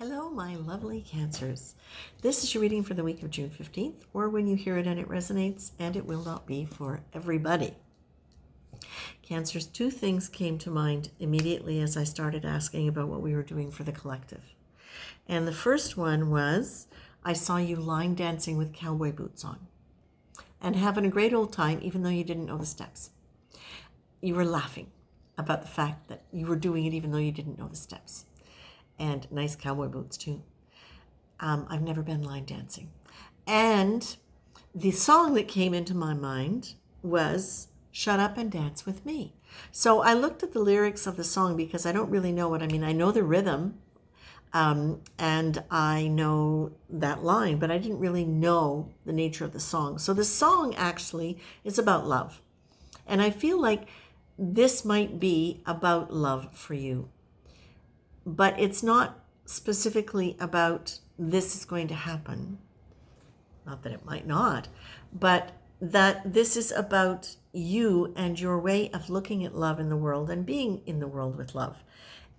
Hello, my lovely Cancers. This is your reading for the week of June 15th, or when you hear it and it resonates, and it will not be for everybody. Cancers, two things came to mind immediately as I started asking about what we were doing for the collective. And the first one was, I saw you line dancing with cowboy boots on and having a great old time, even though you didn't know the steps. You were laughing about the fact that you were doing it even though you didn't know the steps. And nice cowboy boots too. I've never been line dancing. And the song that came into my mind was Shut Up and Dance With Me. So I looked at the lyrics of the song because I don't really know what I mean. I know the rhythm and I know that line, but I didn't really know the nature of the song. So the song actually is about love. And I feel like this might be about love for you. But it's not specifically about this is going to happen. Not that it might not, but that this is about you and your way of looking at love in the world and being in the world with love.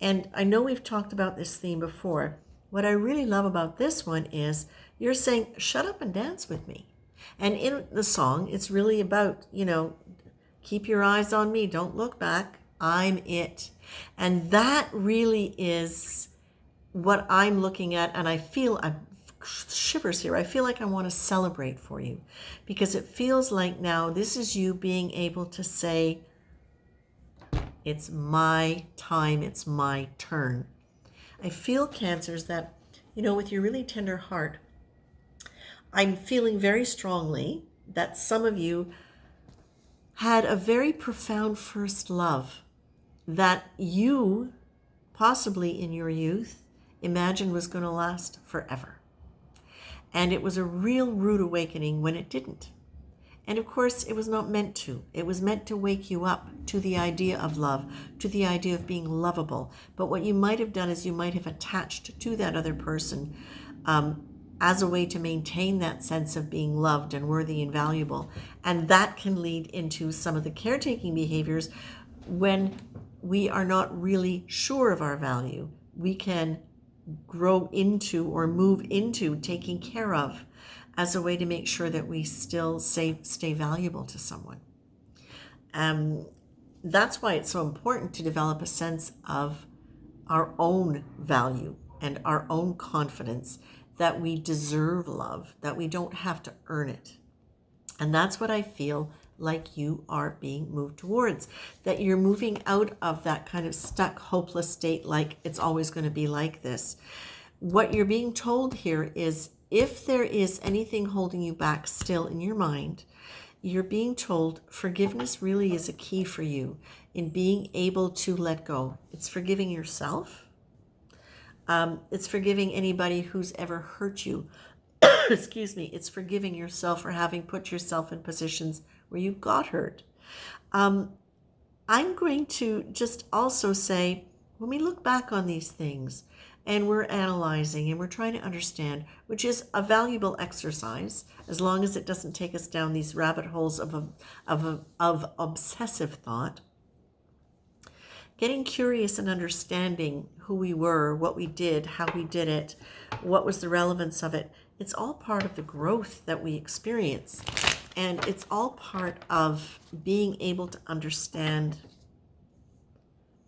And I know we've talked about this theme before. What I really love about this one is you're saying, shut up and dance with me. And in the song, it's really about, keep your eyes on me. Don't look back. I'm it. And that really is what I'm looking at. And I feel shivers here. I feel like I want to celebrate for you because it feels like now this is you being able to say, it's my time. It's my turn. I feel, Cancers, that, with your really tender heart, I'm feeling very strongly that some of you had a very profound first love that you, possibly in your youth, imagined was going to last forever. And it was a real rude awakening when it didn't. And of course, it was not meant to. It was meant to wake you up to the idea of love, to the idea of being lovable. But what you might have done is you might have attached to that other person as a way to maintain that sense of being loved and worthy and valuable. And that can lead into some of the caretaking behaviors when we are not really sure of our value. We can grow into or move into taking care of as a way to make sure that we still stay valuable to someone. That's why it's so important to develop a sense of our own value and our own confidence that we deserve love, that we don't have to earn it. And that's what I feel like you are being moved towards, that you're moving out of that kind of stuck, hopeless state, like it's always going to be like this. What you're being told here is if there is anything holding you back still in your mind, you're being told forgiveness really is a key for you in being able to let go. It's forgiving yourself. It's forgiving anybody who's ever hurt you. Excuse me. It's forgiving yourself for having put yourself in positions where you got hurt. I'm going to just also say, when we look back on these things and we're analyzing and we're trying to understand, which is a valuable exercise, as long as it doesn't take us down these rabbit holes of obsessive thought, getting curious and understanding who we were, what we did, how we did it, what was the relevance of it, it's all part of the growth that we experience. And it's all part of being able to understand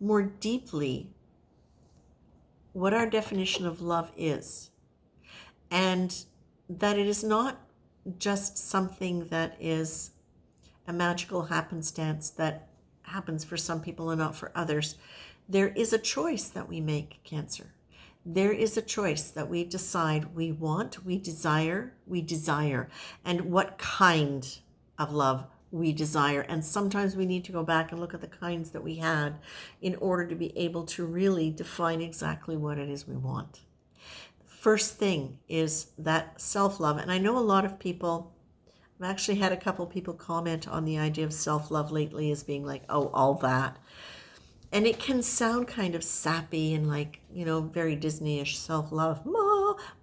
more deeply what our definition of love is. And that it is not just something that is a magical happenstance that happens for some people and not for others. There is a choice that we make, Cancer. There is a choice that we decide we want, we desire, and what kind of love we desire. And sometimes we need to go back and look at the kinds that we had in order to be able to really define exactly what it is we want. First thing is that self-love. And I know a lot of people, I've actually had a couple people comment on the idea of self-love lately as being like, oh, all that. And it can sound kind of sappy and like, very Disney-ish self-love,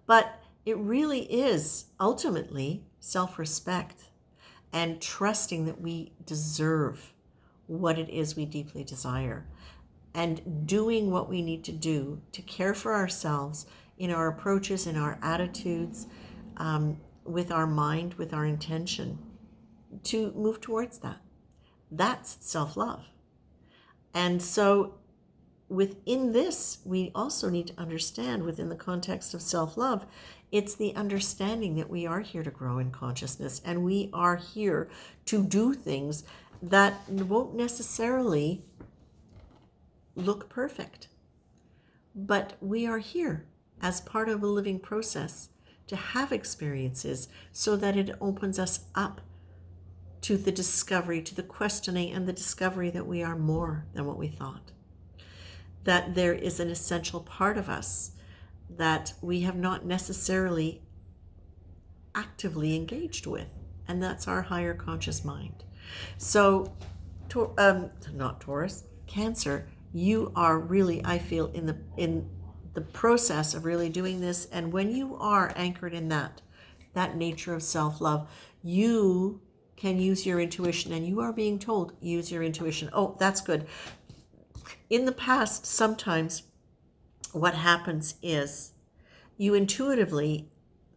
but it really is ultimately self-respect and trusting that we deserve what it is we deeply desire and doing what we need to do to care for ourselves in our approaches, in our attitudes, with our mind, with our intention, to move towards that. That's self-love. And so within this, we also need to understand, within the context of self-love, it's the understanding that we are here to grow in consciousness, and we are here to do things that won't necessarily look perfect. But we are here as part of a living process to have experiences so that it opens us up to the discovery, to the questioning and the discovery that we are more than what we thought. That there is an essential part of us that we have not necessarily actively engaged with, and that's our higher conscious mind. So, not Taurus, Cancer, you are really, I feel, in the process of really doing this, and when you are anchored in that nature of self-love, you can use your intuition, and you are being told, use your intuition. Oh, that's good. In the past, sometimes what happens is you intuitively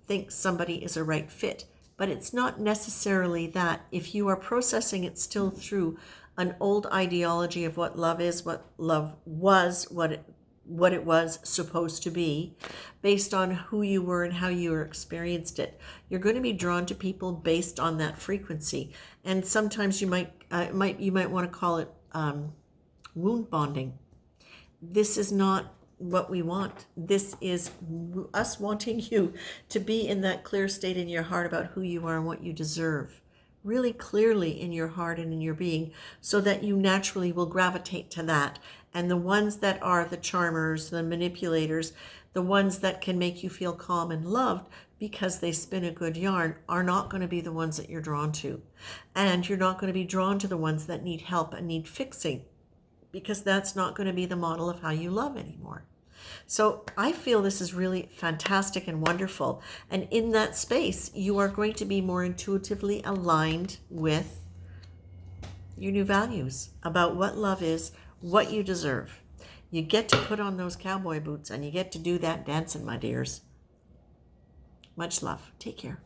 think somebody is a right fit, but it's not necessarily that. If you are processing it still through an old ideology of what love is, what love was, what it was supposed to be, based on who you were and how you experienced it, you're going to be drawn to people based on that frequency. And sometimes you might want to call it wound bonding. This is not what we want. This is us wanting you to be in that clear state in your heart about who you are and what you deserve, really clearly in your heart and in your being, so that you naturally will gravitate to that. And the ones that are the charmers, the manipulators, the ones that can make you feel calm and loved because they spin a good yarn, are not going to be the ones that you're drawn to. And you're not going to be drawn to the ones that need help and need fixing, because that's not going to be the model of how you love anymore. So I feel this is really fantastic and wonderful. And in that space, you are going to be more intuitively aligned with your new values about what love is, what you deserve. You get to put on those cowboy boots and you get to do that dancing, my dears. Much love. Take care.